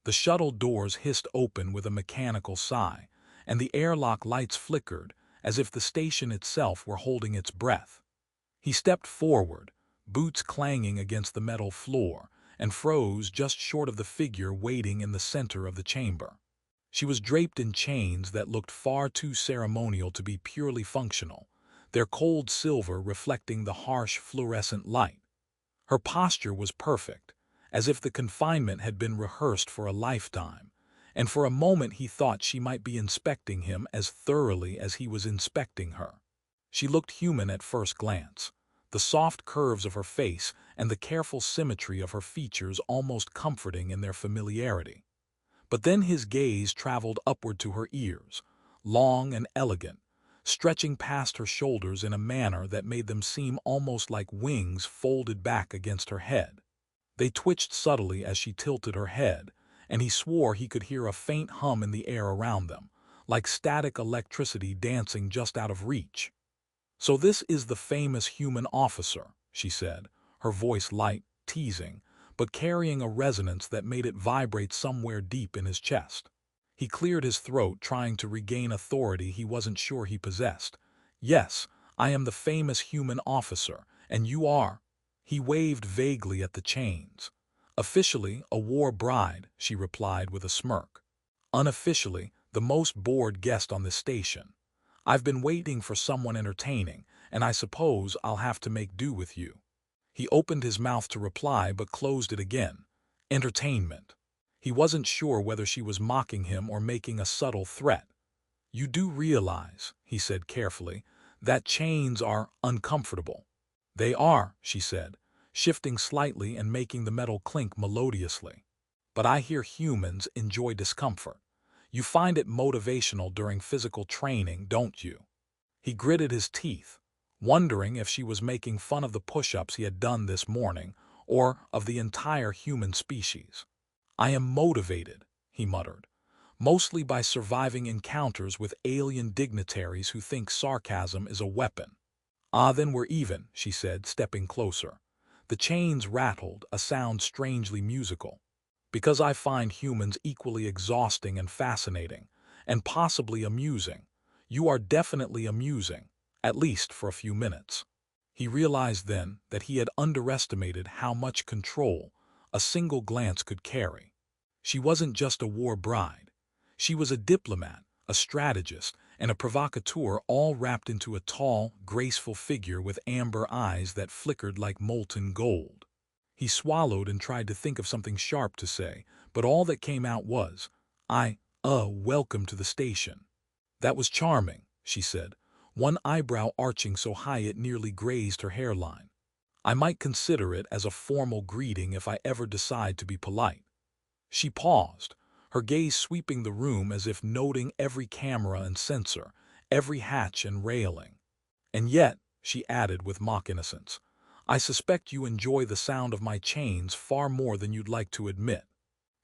The shuttle doors hissed open with a mechanical sigh, and the airlock lights flickered as if the station itself were holding its breath. He stepped forward, boots clanging against the metal floor, and froze just short of the figure waiting in the center of the chamber. She was draped in chains that looked far too ceremonial to be purely functional, their cold silver reflecting the harsh fluorescent light. Her posture was perfect, as if the confinement had been rehearsed for a lifetime, and for a moment he thought she might be inspecting him as thoroughly as he was inspecting her. She looked human at first glance, the soft curves of her face and the careful symmetry of her features almost comforting in their familiarity. But then his gaze traveled upward to her ears, long and elegant, stretching past her shoulders in a manner that made them seem almost like wings folded back against her head. They twitched subtly as she tilted her head, and he swore he could hear a faint hum in the air around them, like static electricity dancing just out of reach. "So this is the famous human officer," she said, her voice light, teasing, but carrying a resonance that made it vibrate somewhere deep in his chest. He cleared his throat, trying to regain authority he wasn't sure he possessed. "Yes, I am the famous human officer, and you are—" He waved vaguely at the chains. "Officially, a war bride," she replied with a smirk. "Unofficially, the most bored guest on this station. I've been waiting for someone entertaining, and I suppose I'll have to make do with you." He opened his mouth to reply but closed it again. Entertainment. He wasn't sure whether she was mocking him or making a subtle threat. "You do realize," he said carefully, "that chains are uncomfortable." "They are," she said, shifting slightly and making the metal clink melodiously. "But I hear humans enjoy discomfort. You find it motivational during physical training, don't you?" He gritted his teeth, wondering if she was making fun of the push-ups he had done this morning or of the entire human species. "I am motivated," he muttered, "mostly by surviving encounters with alien dignitaries who think sarcasm is a weapon." "Ah, then we're even," she said, stepping closer. The chains rattled, a sound strangely musical. "Because I find humans equally exhausting and fascinating, and possibly amusing. You are definitely amusing, at least for a few minutes." He realized then that he had underestimated how much control a single glance could carry. She wasn't just a war bride. She was a diplomat, a strategist, and a provocateur, all wrapped into a tall, graceful figure with amber eyes that flickered like molten gold. He swallowed and tried to think of something sharp to say, but all that came out was, welcome to the station." "That was charming," she said, one eyebrow arching so high it nearly grazed her hairline. "I might consider it as a formal greeting if I ever decide to be polite." She paused, her gaze sweeping the room as if noting every camera and sensor, every hatch and railing. "And yet," she added with mock innocence, "I suspect you enjoy the sound of my chains far more than you'd like to admit."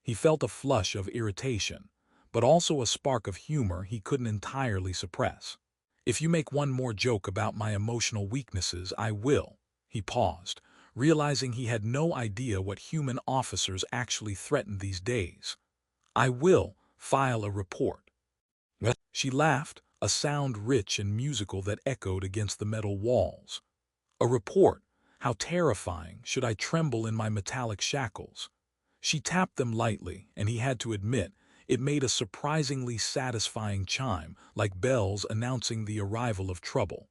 He felt a flush of irritation, but also a spark of humor he couldn't entirely suppress. "If you make one more joke about my emotional weaknesses, I will." He paused, realizing he had no idea what human officers actually threatened these days. "I will file a report." She laughed, a sound rich and musical that echoed against the metal walls. "A report? How terrifying! Should I tremble in my metallic shackles?" She tapped them lightly, and he had to admit, it made a surprisingly satisfying chime, like bells announcing the arrival of trouble.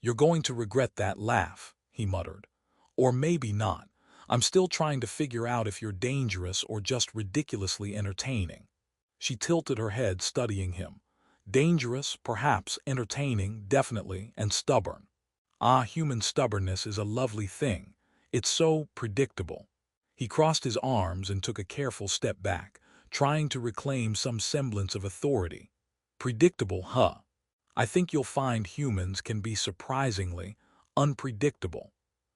"You're going to regret that laugh," he muttered. "Or maybe not. I'm still trying to figure out if you're dangerous or just ridiculously entertaining." She tilted her head, studying him. "Dangerous, perhaps, entertaining, definitely, and stubborn." "Ah, human stubbornness is a lovely thing. It's so predictable." He crossed his arms and took a careful step back, trying to reclaim some semblance of authority. "Predictable, huh? I think you'll find humans can be surprisingly unpredictable.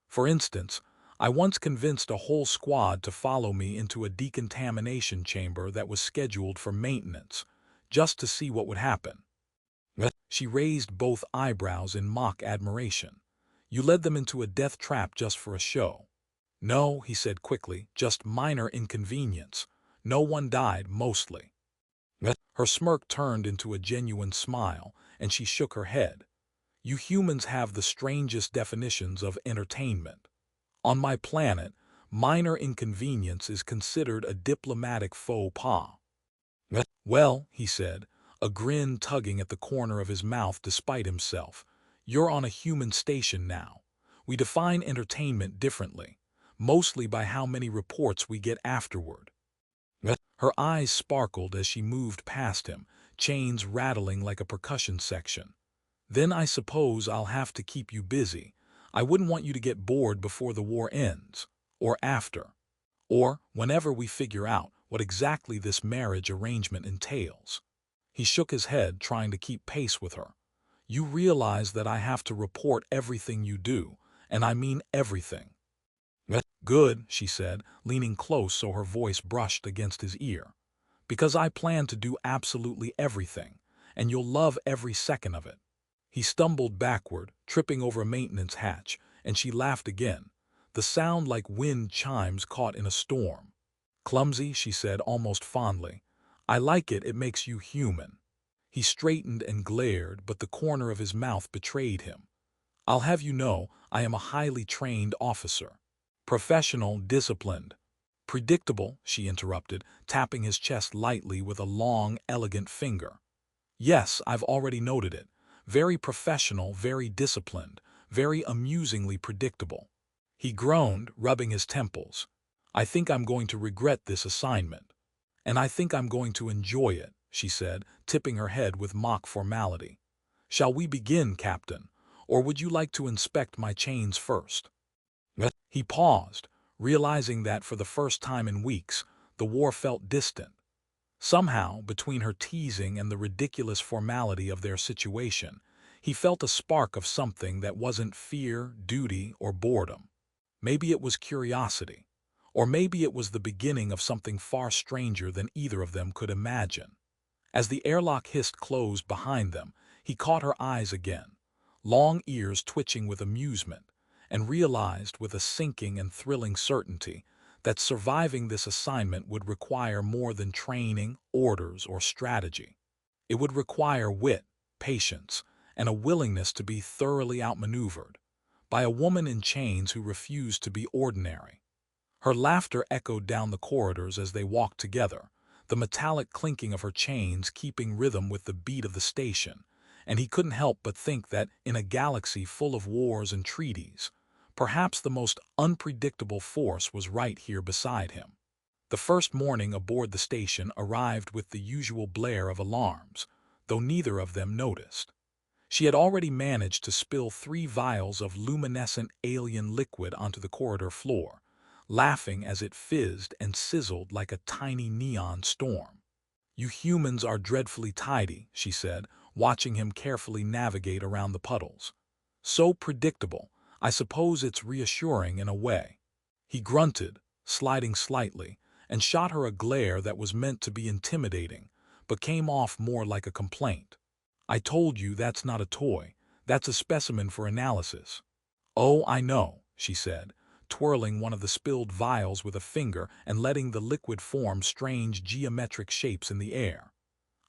For instance, I once convinced a whole squad to follow me into a decontamination chamber that was scheduled for maintenance, just to see what would happen." She raised both eyebrows in mock admiration. "You led them into a death trap just for a show." "No," he said quickly, "just minor inconvenience. No one died, mostly. Her smirk turned into a genuine smile, and she shook her head. You humans have the strangest definitions of entertainment. On my planet, minor inconvenience is considered a diplomatic faux pas. Well, he said, a grin tugging at the corner of his mouth despite himself, you're on a human station now. We define entertainment differently, mostly by how many reports we get afterward. Her eyes sparkled as she moved past him, chains rattling like a percussion section. Then I suppose I'll have to keep you busy. I wouldn't want you to get bored before the war ends, or after, or whenever we figure out what exactly this marriage arrangement entails. He shook his head, trying to keep pace with her. You realize that I have to report everything you do, and I mean everything. Good, she said, leaning close so her voice brushed against his ear. Because I plan to do absolutely everything, and you'll love every second of it. He stumbled backward, tripping over a maintenance hatch, and she laughed again, the sound like wind chimes caught in a storm. Clumsy, she said almost fondly. I like it, it makes you human. He straightened and glared, but the corner of his mouth betrayed him. I'll have you know, I am a highly trained officer. Professional, disciplined. Predictable, she interrupted, tapping his chest lightly with a long, elegant finger. Yes, I've already noted it. Very professional, very disciplined, very amusingly predictable. He groaned, rubbing his temples. I think I'm going to regret this assignment. And I think I'm going to enjoy it, she said, tipping her head with mock formality. Shall we begin, Captain? Or would you like to inspect my chains first? He paused, realizing that for the first time in weeks, the war felt distant. Somehow, between her teasing and the ridiculous formality of their situation, he felt a spark of something that wasn't fear, duty, or boredom. Maybe it was curiosity, or maybe it was the beginning of something far stranger than either of them could imagine. As the airlock hissed closed behind them, he caught her eyes again, long ears twitching with amusement, and realized with a sinking and thrilling certainty that surviving this assignment would require more than training, orders, or strategy. It would require wit, patience, and a willingness to be thoroughly outmaneuvered by a woman in chains who refused to be ordinary. Her laughter echoed down the corridors as they walked together, the metallic clinking of her chains keeping rhythm with the beat of the station, and he couldn't help but think that in a galaxy full of wars and treaties, perhaps the most unpredictable force was right here beside him. The first morning aboard the station arrived with the usual blare of alarms, though neither of them noticed. She had already managed to spill 3 vials of luminescent alien liquid onto the corridor floor, laughing as it fizzed and sizzled like a tiny neon storm. You humans are dreadfully tidy, she said, watching him carefully navigate around the puddles. So predictable, I suppose it's reassuring in a way. He grunted, sliding slightly, and shot her a glare that was meant to be intimidating, but came off more like a complaint. I told you that's not a toy, that's a specimen for analysis. Oh, I know, she said, twirling one of the spilled vials with a finger and letting the liquid form strange geometric shapes in the air.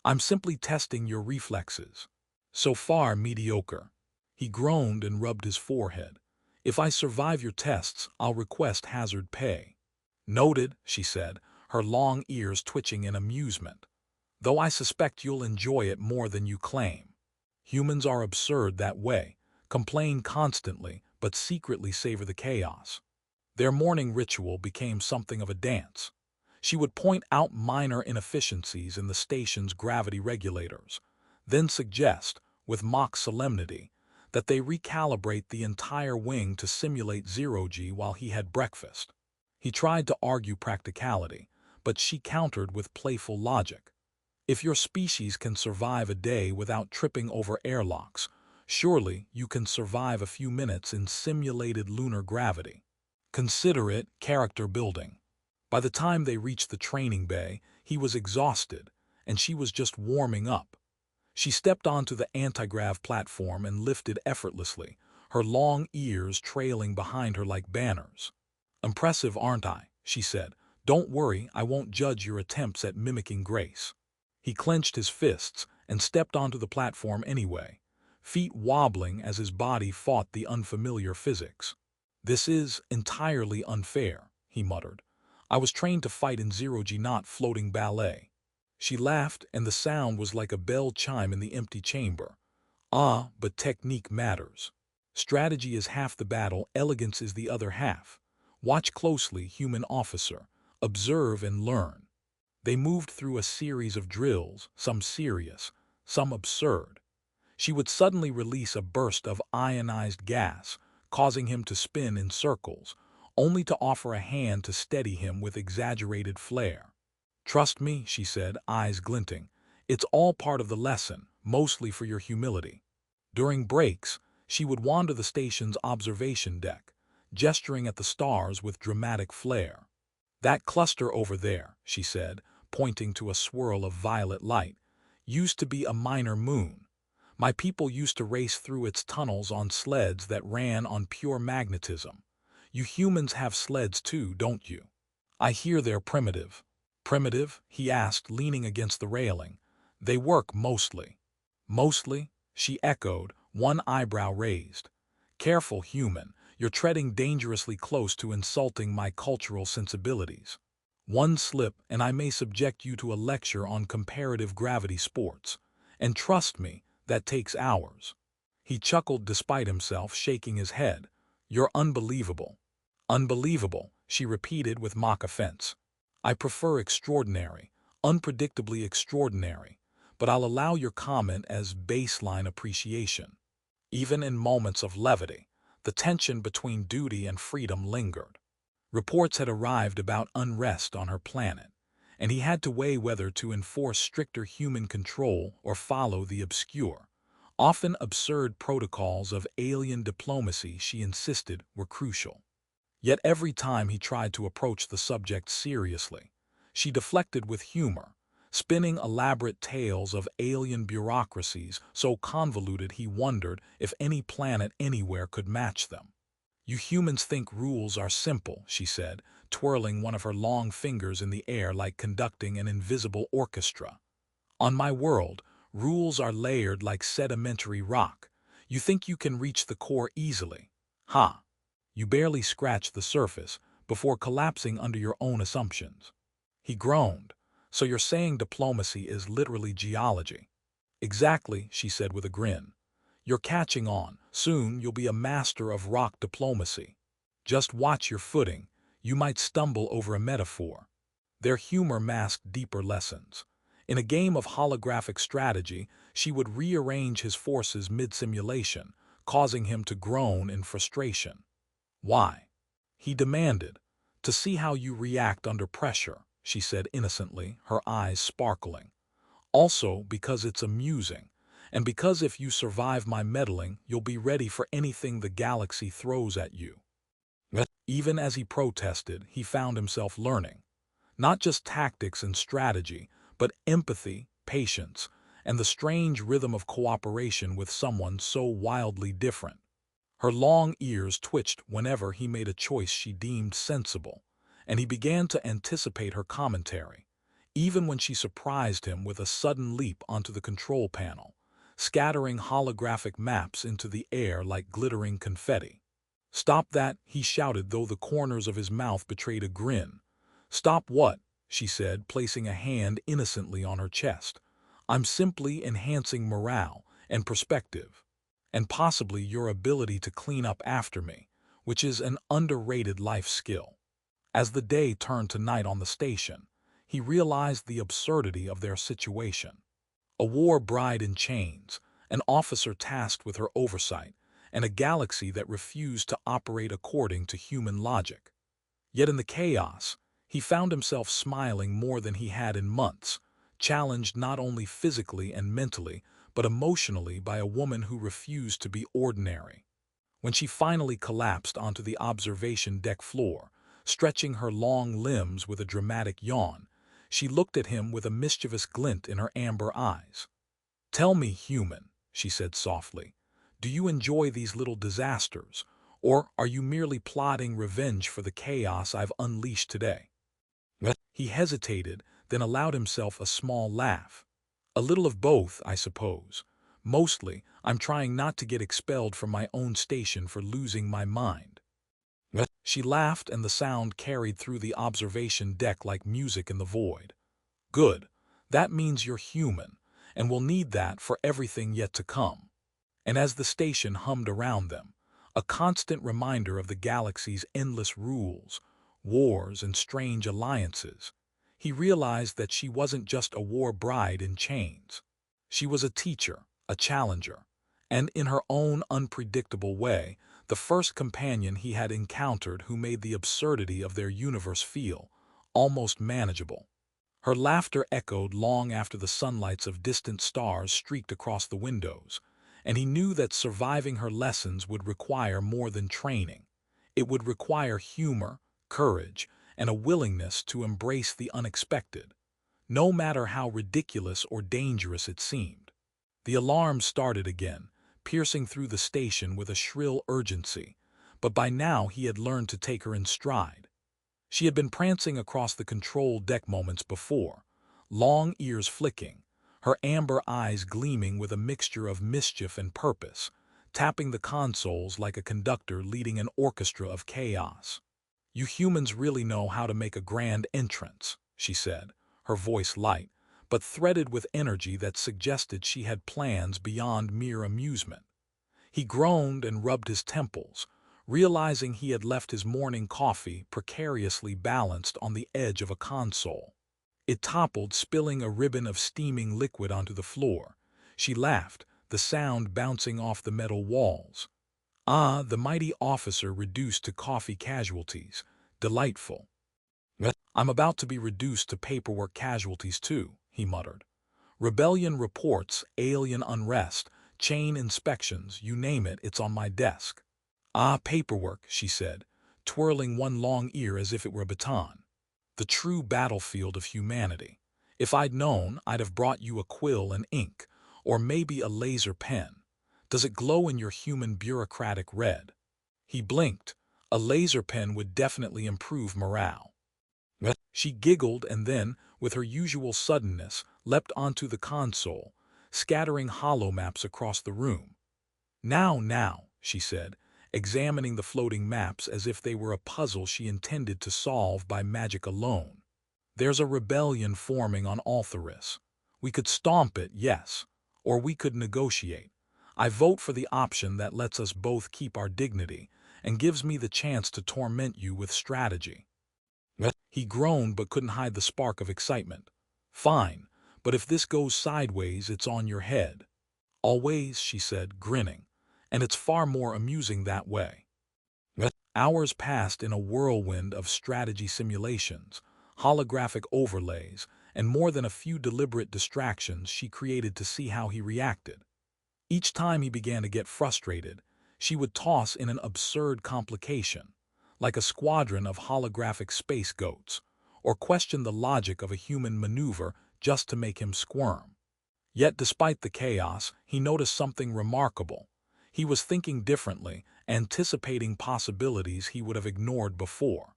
I'm simply testing your reflexes. So far, mediocre. He groaned and rubbed his forehead. If I survive your tests, I'll request hazard pay. Noted, she said, her long ears twitching in amusement. Though I suspect you'll enjoy it more than you claim. Humans are absurd that way, complain constantly, but secretly savor the chaos. Their morning ritual became something of a dance. She would point out minor inefficiencies in the station's gravity regulators, then suggest, with mock solemnity, that they recalibrate the entire wing to simulate zero-G while he had breakfast. He tried to argue practicality, but she countered with playful logic. If your species can survive a day without tripping over airlocks, surely you can survive a few minutes in simulated lunar gravity. Consider it character building. By the time they reached the training bay, he was exhausted, and she was just warming up. She stepped onto the anti-grav platform and lifted effortlessly, her long ears trailing behind her like banners. Impressive, aren't I? She said, Don't worry, I won't judge your attempts at mimicking grace. He clenched his fists and stepped onto the platform anyway, feet wobbling as his body fought the unfamiliar physics. This is entirely unfair, he muttered. I was trained to fight in zero-G, not floating ballet. She laughed, and the sound was like a bell chime in the empty chamber. Ah, but technique matters. Strategy is half the battle, elegance is the other half. Watch closely, human officer. Observe and learn. They moved through a series of drills, some serious, some absurd. She would suddenly release a burst of ionized gas, causing him to spin in circles, only to offer a hand to steady him with exaggerated flair. Trust me, she said, eyes glinting. It's all part of the lesson, mostly for your humility. During breaks, she would wander the station's observation deck, gesturing at the stars with dramatic flair. That cluster over there, she said, pointing to a swirl of violet light, used to be a minor moon. My people used to race through its tunnels on sleds that ran on pure magnetism. You humans have sleds too, don't you? I hear they're primitive. Primitive? He asked, leaning against the railing. They work mostly. Mostly? She echoed, one eyebrow raised. Careful, human. You're treading dangerously close to insulting my cultural sensibilities. One slip and I may subject you to a lecture on comparative gravity sports. And trust me, that takes hours. He chuckled despite himself, shaking his head. You're unbelievable. Unbelievable, she repeated with mock offense. I prefer extraordinary, unpredictably extraordinary, but I'll allow your comment as baseline appreciation. Even in moments of levity, the tension between duty and freedom lingered. Reports had arrived about unrest on her planet, and he had to weigh whether to enforce stricter human control or follow the obscure, often absurd protocols of alien diplomacy she insisted were crucial. Yet every time he tried to approach the subject seriously, she deflected with humor, spinning elaborate tales of alien bureaucracies so convoluted he wondered if any planet anywhere could match them. You humans think rules are simple, she said, twirling one of her long fingers in the air like conducting an invisible orchestra. On my world, rules are layered like sedimentary rock. You think you can reach the core easily. Ha! You barely scratch the surface before collapsing under your own assumptions. He groaned. So you're saying diplomacy is literally geology? Exactly, she said with a grin. You're catching on. Soon you'll be a master of rock diplomacy. Just watch your footing. You might stumble over a metaphor. Their humor masked deeper lessons. In a game of holographic strategy, she would rearrange his forces mid-simulation, causing him to groan in frustration. Why? He demanded. To see how you react under pressure, she said innocently, her eyes sparkling. Also because it's amusing, and because if you survive my meddling, you'll be ready for anything the galaxy throws at you. Even as he protested, he found himself learning. Not just tactics and strategy, but empathy, patience, and the strange rhythm of cooperation with someone so wildly different. Her long ears twitched whenever he made a choice she deemed sensible, and he began to anticipate her commentary, even when she surprised him with a sudden leap onto the control panel, scattering holographic maps into the air like glittering confetti. Stop that, he shouted, though the corners of his mouth betrayed a grin. Stop what? She said, placing a hand innocently on her chest. I'm simply enhancing morale and perspective, and possibly your ability to clean up after me, which is an underrated life skill. As the day turned to night on the station, he realized the absurdity of their situation. A war bride in chains, an officer tasked with her oversight, and a galaxy that refused to operate according to human logic. Yet in the chaos, he found himself smiling more than he had in months, challenged not only physically and mentally, but emotionally by a woman who refused to be ordinary. When she finally collapsed onto the observation deck floor, stretching her long limbs with a dramatic yawn, she looked at him with a mischievous glint in her amber eyes. Tell me, human, she said softly, do you enjoy these little disasters, or are you merely plotting revenge for the chaos I've unleashed today? He hesitated, then allowed himself a small laugh. A little of both, I suppose. Mostly, I'm trying not to get expelled from my own station for losing my mind. She laughed, and the sound carried through the observation deck like music in the void. Good. That means you're human, and we'll need that for everything yet to come. And as the station hummed around them, a constant reminder of the galaxy's endless rules, wars, and strange alliances, he realized that she wasn't just a war bride in chains. She was a teacher, a challenger, and in her own unpredictable way, the first companion he had encountered who made the absurdity of their universe feel almost manageable. Her laughter echoed long after the sunlights of distant stars streaked across the windows, and he knew that surviving her lessons would require more than training. It would require humor, courage, and a willingness to embrace the unexpected, no matter how ridiculous or dangerous it seemed. The alarm started again, piercing through the station with a shrill urgency, but by now he had learned to take her in stride. She had been prancing across the control deck moments before, long ears flicking, her amber eyes gleaming with a mixture of mischief and purpose, tapping the consoles like a conductor leading an orchestra of chaos. "You humans really know how to make a grand entrance," she said, her voice light, but threaded with energy that suggested she had plans beyond mere amusement. He groaned and rubbed his temples, realizing he had left his morning coffee precariously balanced on the edge of a console. It toppled, spilling a ribbon of steaming liquid onto the floor. She laughed, the sound bouncing off the metal walls. Ah, the mighty officer reduced to coffee casualties. Delightful. "I'm about to be reduced to paperwork casualties too," he muttered. "Rebellion reports, alien unrest, chain inspections, you name it, it's on my desk." "Ah, paperwork," she said, twirling one long ear as if it were a baton. "The true battlefield of humanity. If I'd known, I'd have brought you a quill and ink, or maybe a laser pen. Does it glow in your human bureaucratic red?" He blinked. A laser pen would definitely improve morale. She giggled and then, with her usual suddenness, leapt onto the console, scattering holomaps across the room. Now," she said, examining the floating maps as if they were a puzzle she intended to solve by magic alone. "There's a rebellion forming on Altharis. We could stomp it, yes, or we could negotiate. I vote for the option that lets us both keep our dignity and gives me the chance to torment you with strategy." He groaned but couldn't hide the spark of excitement. "Fine, but if this goes sideways, it's on your head." "Always," she said, grinning, "and it's far more amusing that way." Hours passed in a whirlwind of strategy simulations, holographic overlays, and more than a few deliberate distractions she created to see how he reacted. Each time he began to get frustrated, she would toss in an absurd complication, like a squadron of holographic space goats, or question the logic of a human maneuver just to make him squirm. Yet despite the chaos, he noticed something remarkable. He was thinking differently, anticipating possibilities he would have ignored before.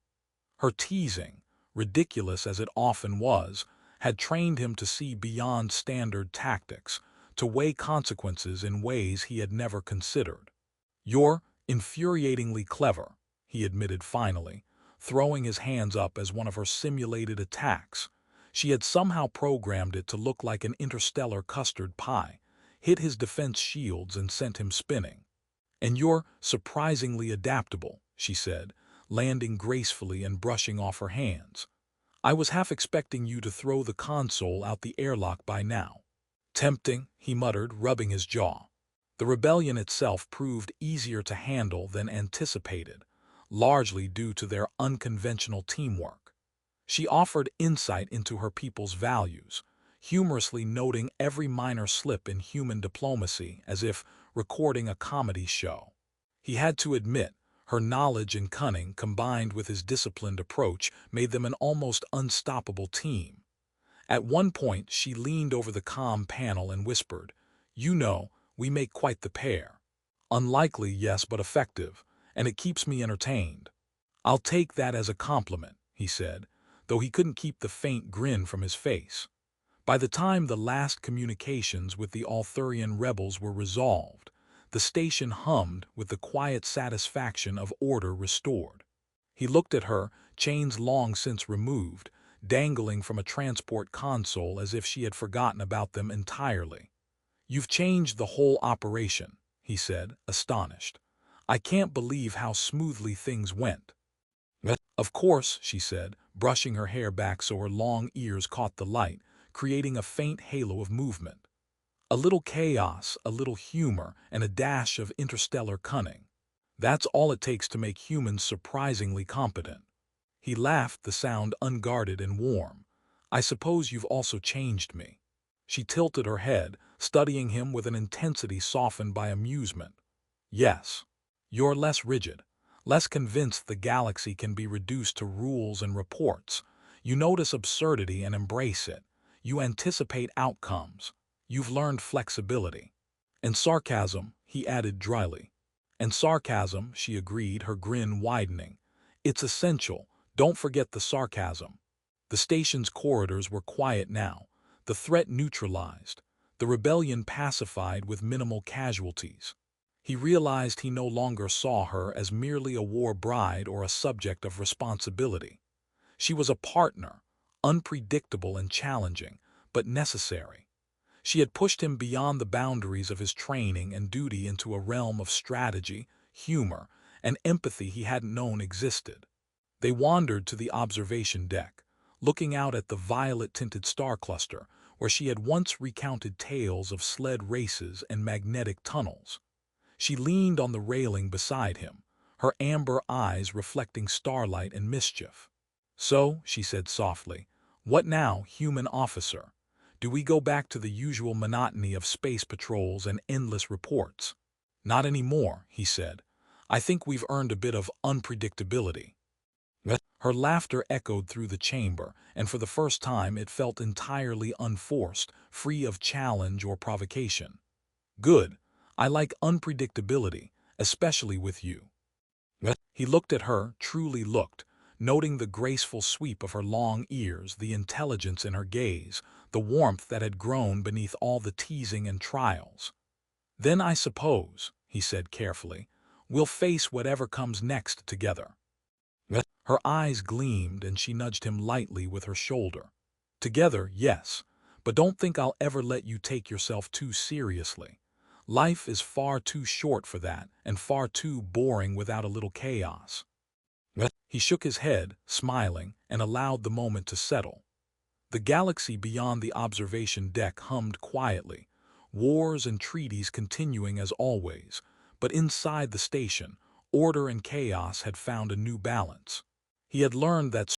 Her teasing, ridiculous as it often was, had trained him to see beyond standard tactics, to weigh consequences in ways he had never considered. "You're infuriatingly clever," he admitted finally, throwing his hands up as one of her simulated attacks. She had somehow programmed it to look like an interstellar custard pie, hit his defense shields and sent him spinning. "And you're surprisingly adaptable," she said, landing gracefully and brushing off her hands. "I was half expecting you to throw the console out the airlock by now." "Tempting," he muttered, rubbing his jaw. The rebellion itself proved easier to handle than anticipated, largely due to their unconventional teamwork. She offered insight into her people's values, humorously noting every minor slip in human diplomacy as if recording a comedy show. He had to admit, her knowledge and cunning combined with his disciplined approach made them an almost unstoppable team. At one point, she leaned over the comm panel and whispered, "You know, we make quite the pair. Unlikely, yes, but effective, and it keeps me entertained." "I'll take that as a compliment," he said, though he couldn't keep the faint grin from his face. By the time the last communications with the Althurian rebels were resolved, the station hummed with the quiet satisfaction of order restored. He looked at her, chains long since removed, dangling from a transport console as if she had forgotten about them entirely. "You've changed the whole operation," he said, astonished. "I can't believe how smoothly things went." "Of course," she said, brushing her hair back so her long ears caught the light, creating a faint halo of movement. "A little chaos, a little humor, and a dash of interstellar cunning. That's all it takes to make humans surprisingly competent." He laughed, the sound unguarded and warm. "I suppose you've also changed me." She tilted her head, studying him with an intensity softened by amusement. "Yes. You're less rigid, less convinced the galaxy can be reduced to rules and reports. You notice absurdity and embrace it. You anticipate outcomes. You've learned flexibility." "And sarcasm," he added dryly. "And sarcasm," she agreed, her grin widening. "It's essential. Don't forget the sarcasm." The station's corridors were quiet now, the threat neutralized, the rebellion pacified with minimal casualties. He realized he no longer saw her as merely a war bride or a subject of responsibility. She was a partner, unpredictable and challenging, but necessary. She had pushed him beyond the boundaries of his training and duty into a realm of strategy, humor, and empathy he hadn't known existed. They wandered to the observation deck, looking out at the violet-tinted star cluster where she had once recounted tales of sled races and magnetic tunnels. She leaned on the railing beside him, her amber eyes reflecting starlight and mischief. "So," she said softly, "what now, human officer? Do we go back to the usual monotony of space patrols and endless reports?" "Not anymore," he said. "I think we've earned a bit of unpredictability." Her laughter echoed through the chamber, and for the first time it felt entirely unforced, free of challenge or provocation. "Good. I like unpredictability, especially with you." He looked at her, truly looked, noting the graceful sweep of her long ears, the intelligence in her gaze, the warmth that had grown beneath all the teasing and trials. "Then I suppose," he said carefully, "we'll face whatever comes next together." Her eyes gleamed and she nudged him lightly with her shoulder. "Together, yes, but don't think I'll ever let you take yourself too seriously. Life is far too short for that, and far too boring without a little chaos." He shook his head, smiling, and allowed the moment to settle. The galaxy beyond the observation deck hummed quietly, wars and treaties continuing as always, but inside the station, order and chaos had found a new balance. He had learned that